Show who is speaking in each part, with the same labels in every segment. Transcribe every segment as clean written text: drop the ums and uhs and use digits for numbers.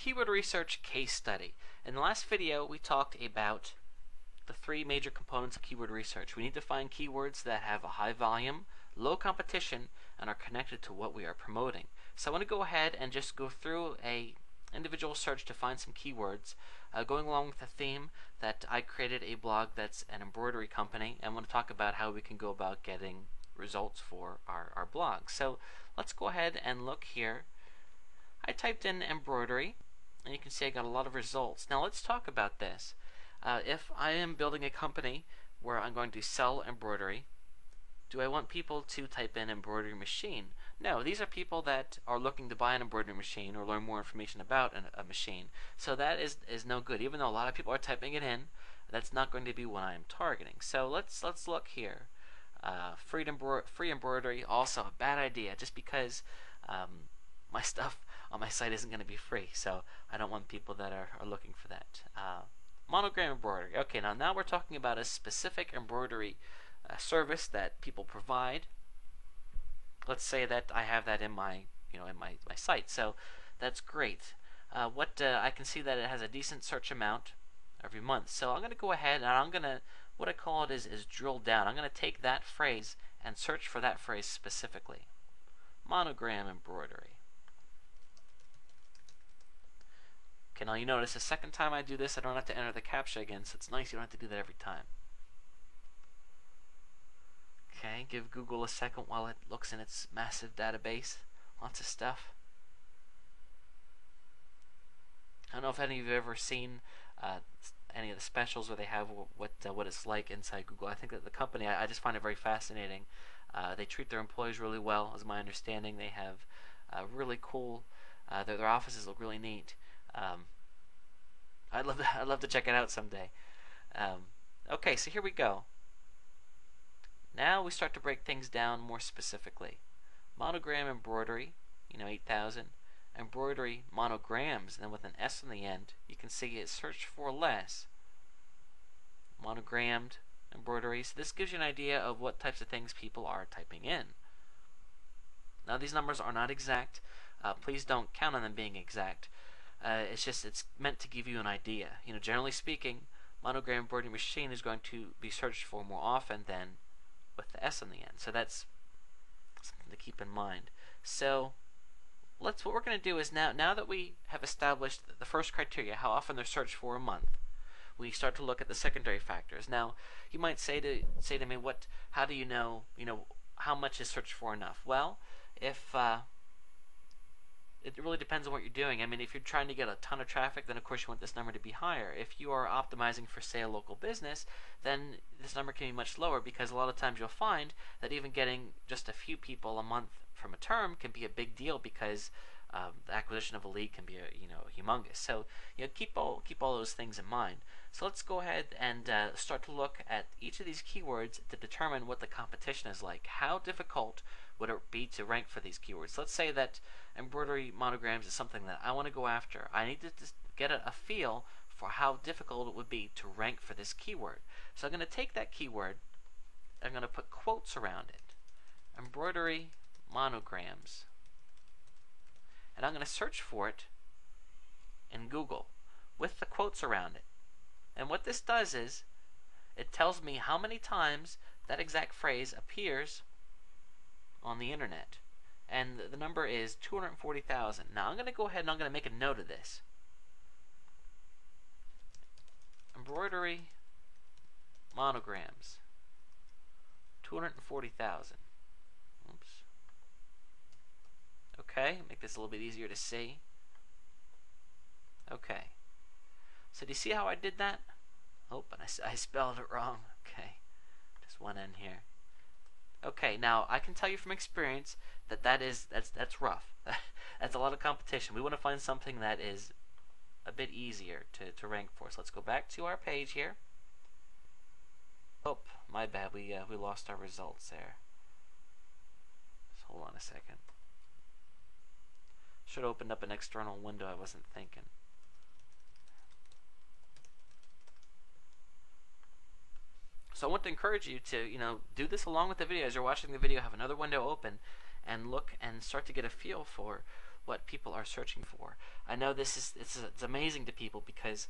Speaker 1: keyword research case study. In the last video, we talked about the three major components of keyword research. We need to find keywords that have a high volume, low competition, and are connected to what we are promoting. So I want to go ahead and just go through a individual search to find some keywords, going along with the theme that I created a blog that's an embroidery company, and I want to talk about how we can go about getting results for our blog. So let's go ahead and look here. I typed in embroidery, and you can see I got a lot of results. Now let's talk about this. If I am building a company where I'm going to sell embroidery, do I want people to type in embroidery machine? No, these are people that are looking to buy an embroidery machine or learn more information about a machine. So that is no good. Even though a lot of people are typing it in, that's not going to be what I'm targeting. So let's look here. Free embroidery, also a bad idea, just because my stuff on my site isn't going to be free. So I don't want people that are looking for that. Monogram embroidery. Okay, now we're talking about a specific embroidery service that people provide. Let's say that I have that in my my site, so that's great. I can see that it has a decent search amount every month. So I'm going to go ahead and I'm going to, what I call it is drill down. I'm going to take that phrase and search for that phrase specifically. Monogram embroidery. Okay, now you notice the second time I do this, I don't have to enter the CAPTCHA again, so it's nice you don't have to do that every time. Okay, give Google a second while it looks in its massive database. Lots of stuff. I don't know if any of you have ever seen any of the specials where they have what it's like inside Google. I think that the company, I just find it very fascinating. They treat their employees really well, as my understanding. They have really cool, their offices look really neat. I'd love to check it out someday. Okay, so here we go. Now we start to break things down more specifically. Monogram embroidery, 8,000. Embroidery monograms, and then with an S on the end, you can see it searched for less. Monogrammed embroidery. So this gives you an idea of what types of things people are typing in. Now these numbers are not exact. Please don't count on them being exact. It's meant to give you an idea. Generally speaking, monogram embroidery machine is going to be searched for more often than with the S on the end. So that's something to keep in mind. So what we're going to do is now that we have established the first criteria, how often they're searched for a month, we start to look at the secondary factors. Now you might say to me, how do you know how much is searched for enough? Well, if it really depends on what you're doing. I mean, if you're trying to get a ton of traffic, then of course you want this number to be higher. If you are optimizing for, say, a local business, then this number can be much lower, because a lot of times you'll find that even getting just a few people a month from a term can be a big deal, because the acquisition of a lead can be humongous. So keep all those things in mind. So let's go ahead and start to look at each of these keywords to determine what the competition is like. How difficult would it be to rank for these keywords? Let's say that embroidery monograms is something that I want to go after. I need to just get a feel for how difficult it would be to rank for this keyword. So I'm going to take that keyword, I'm going to put quotes around it. Embroidery monograms. And I'm going to search for it in Google with the quotes around it. And what this does is it tells me how many times that exact phrase appears on the internet. And the number is 240,000. Now I'm going to go ahead and I'm going to make a note of this. Embroidery monograms. 240,000. Oops. Okay, make this a little bit easier to see. Okay. So do you see how I did that? Oh, and I spelled it wrong. Okay. Just one N here. Okay, now I can tell you from experience that that's rough. That's a lot of competition. We want to find something that is a bit easier to rank for. So let's go back to our page here. Oh, my bad. We lost our results there. So hold on a second. Should have opened up an external window. I wasn't thinking. So I want to encourage you to, do this along with the video. As you're watching the video, have another window open and look and start to get a feel for what people are searching for. I know it's amazing to people because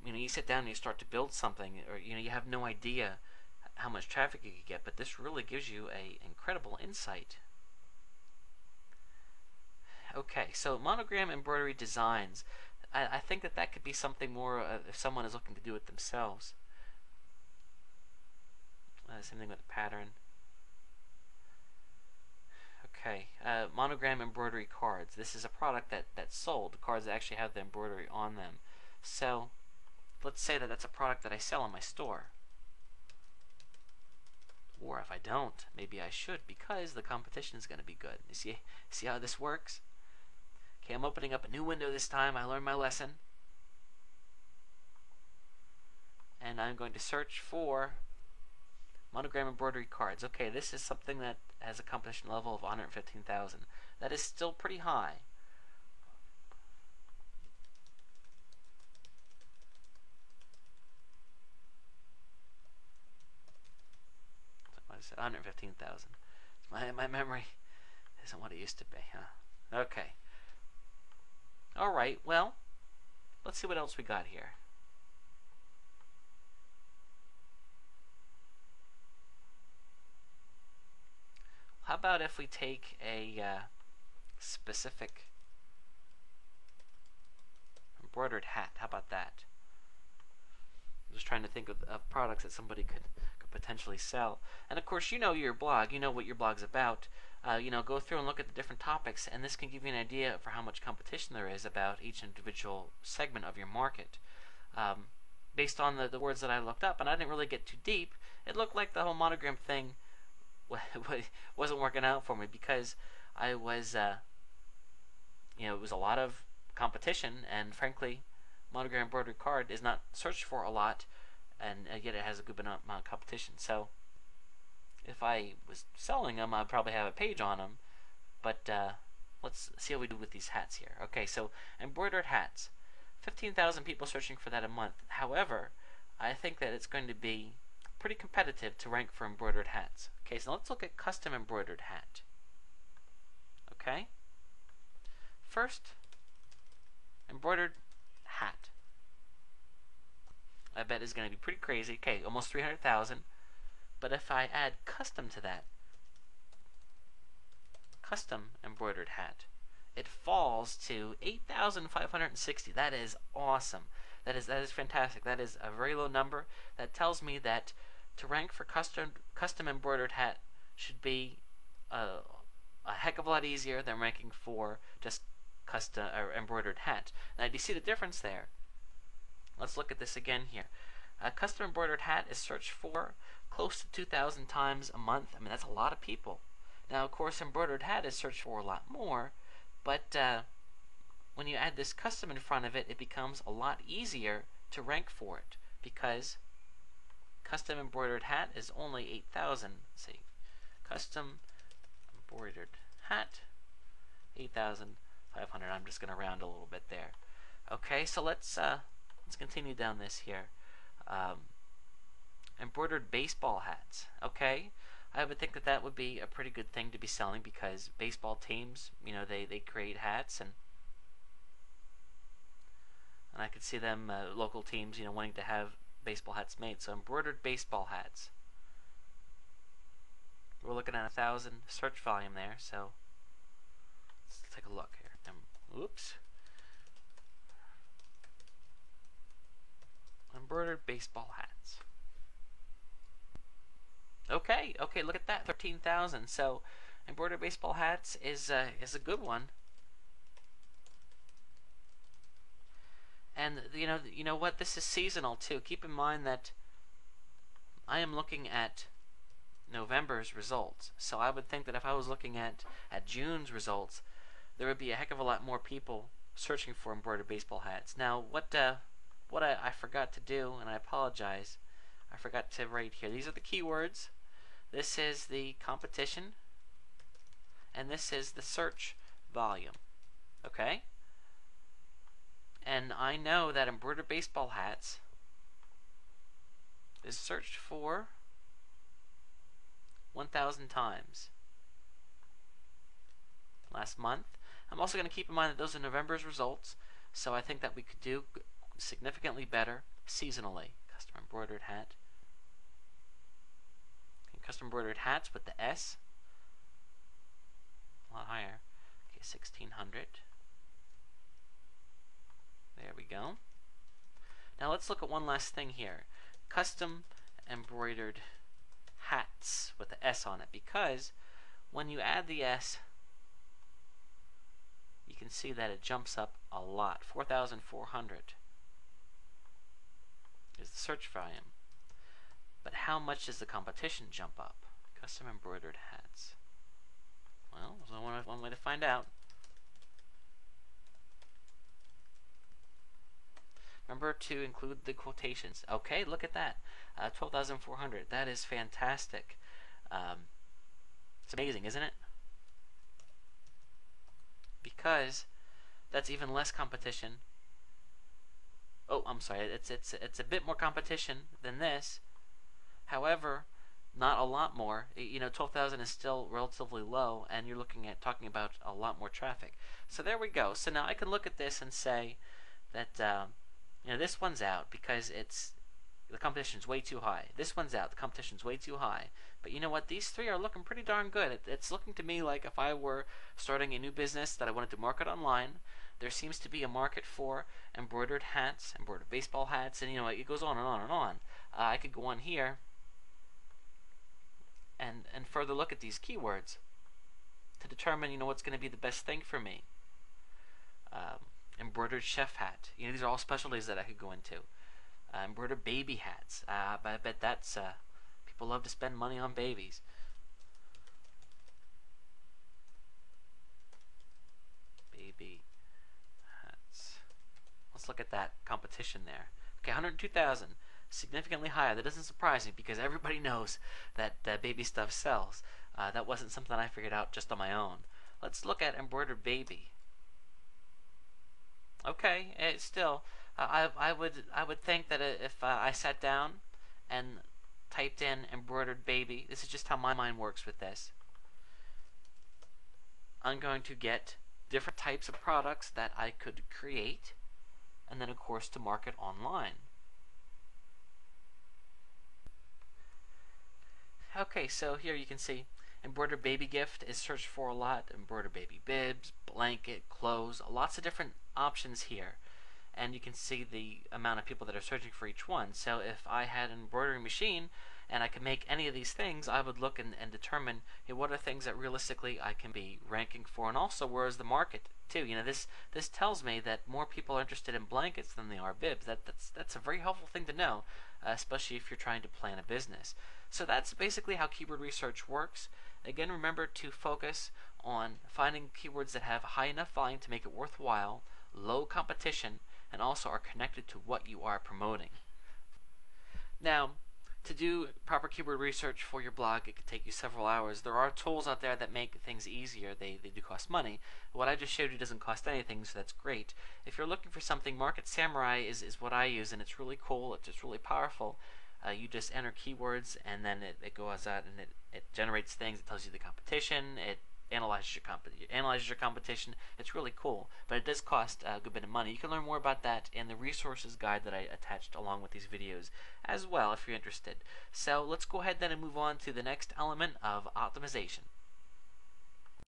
Speaker 1: you sit down and you start to build something, or you have no idea how much traffic you could get, but this really gives you a incredible insight. Okay, so monogram embroidery designs. I think that could be something more if someone is looking to do it themselves. Same thing with the pattern. Okay, monogram embroidery cards. This is a product that's sold, cards that actually have the embroidery on them. So let's say that that's a product that I sell in my store. Or if I don't, maybe I should, because the competition is going to be good. You see how this works? Okay, I'm opening up a new window this time. I learned my lesson. And I'm going to search for monogram embroidery cards. Okay, this is something that has a competition level of 115,000. That is still pretty high. I said 115,000. My memory isn't what it used to be, huh? Okay. All right. Well, let's see what else we got here. How about if we take a specific embroidered hat? How about that? I'm just trying to think of products that somebody could potentially sell. And of course, you know your blog. You know what your blog's about. Go through and look at the different topics, and this can give you an idea for how much competition there is about each individual segment of your market. Based on the words that I looked up, and I didn't really get too deep, it looked like the whole monogram thing wasn't working out for me because I was, it was a lot of competition, and frankly, monogram embroidery card is not searched for a lot, and yet it has a good amount of competition. So if I was selling them, I'd probably have a page on them. But let's see how we do with these hats here. Okay, so embroidered hats. 15,000 people searching for that a month. However, I think that it's going to be pretty competitive to rank for embroidered hats. Okay, so let's look at custom embroidered hat. Okay? First, embroidered hat. I bet is going to be pretty crazy. Okay, almost 300,000. But if I add custom to that, custom embroidered hat, it falls to 8,560. That is awesome. That is fantastic. That is a very low number. That tells me that to rank for custom embroidered hat should be a heck of a lot easier than ranking for just custom or embroidered hat. Now, do you see the difference there? Let's look at this again here. A custom embroidered hat is searched for close to 2,000 times a month. I mean, that's a lot of people. Now, of course, embroidered hat is searched for a lot more, but when you add this custom in front of it, it becomes a lot easier to rank for it because custom embroidered hat is only 8,000. Let's see, custom embroidered hat, 8,500. I'm just going to round a little bit there. Okay, so let's continue down this here. Embroidered baseball hats. Okay, I would think that would be a pretty good thing to be selling because baseball teams, they create hats, and I could see them, local teams, wanting to have baseball hats made. So embroidered baseball hats. We're looking at 1,000 search volume there. So let's take a look here. Oops. Embroidered baseball hats. Okay, look at that, 13,000. So embroidered baseball hats is a good one. And you know what? This is seasonal too. Keep in mind that I am looking at November's results. So I would think that if I was looking at June's results, there would be a heck of a lot more people searching for embroidered baseball hats. Now, what I forgot to do, and I apologize, I forgot to write here. These are the keywords. This is the competition, and this is the search volume. Okay? And I know that embroidered baseball hats is searched for 1,000 times last month. I'm also going to keep in mind that those are November's results, so I think that we could do significantly better seasonally. Custom embroidered hat. Okay, custom embroidered hats with the S. A lot higher. Okay, 1600. There we go. Now let's look at one last thing here. Custom embroidered hats with the S on it, because when you add the S, you can see that it jumps up a lot. 4,400 is the search volume. But how much does the competition jump up? Custom embroidered hats. Well, there's one way to find out. Remember to include the quotations. Okay, look at that. 12,400. That is fantastic. It's amazing, isn't it? Because that's even less competition. Oh, I'm sorry. It's a bit more competition than this. However, not a lot more. 12,000 is still relatively low, and you're talking about a lot more traffic. So there we go. So now I can look at this and say that this one's out because the competition's way too high. This one's out. The competition's way too high. But you know what? These three are looking pretty darn good. It's looking to me like if I were starting a new business that I wanted to market online, there seems to be a market for embroidered hats, embroidered baseball hats, and it goes on and on and on. I could go on here and further look at these keywords to determine what's going to be the best thing for me. Embroidered chef hat. These are all specialties that I could go into. Embroidered baby hats. I bet that's people love to spend money on babies. Baby hats. Let's look at that competition there. Okay, 102,000. Significantly higher. That doesn't surprise me because everybody knows that baby stuff sells. That wasn't something I figured out just on my own. Let's look at embroidered baby. Okay, still, I would think that if I sat down and typed in embroidered baby, this is just how my mind works with this. I'm going to get different types of products that I could create, and then of course to market online. Okay, so here you can see embroidered baby gift is searched for a lot. Embroidered baby bibs, blanket, clothes, lots of different options here. And you can see the amount of people that are searching for each one. So if I had an embroidery machine and I could make any of these things, I would look and determine what are things that realistically I can be ranking for, and also where is the market too. This tells me that more people are interested in blankets than they are bibs. That's a very helpful thing to know, especially if you're trying to plan a business. So that's basically how keyword research works. Again, remember to focus on finding keywords that have high enough volume to make it worthwhile, low competition, and also are connected to what you are promoting. Now, to do proper keyword research for your blog, it could take you several hours. There are tools out there that make things easier. They do cost money. What I just showed you doesn't cost anything, so that's great. If you're looking for something, Market Samurai is what I use, and it's really cool. It's just really powerful. You just enter keywords, and then it goes out and it generates things. It tells you the competition. It analyzes your competition. It's really cool, but it does cost a good bit of money. You can learn more about that in the resources guide that I attached along with these videos as well if you're interested. So let's go ahead then and move on to the next element of optimization.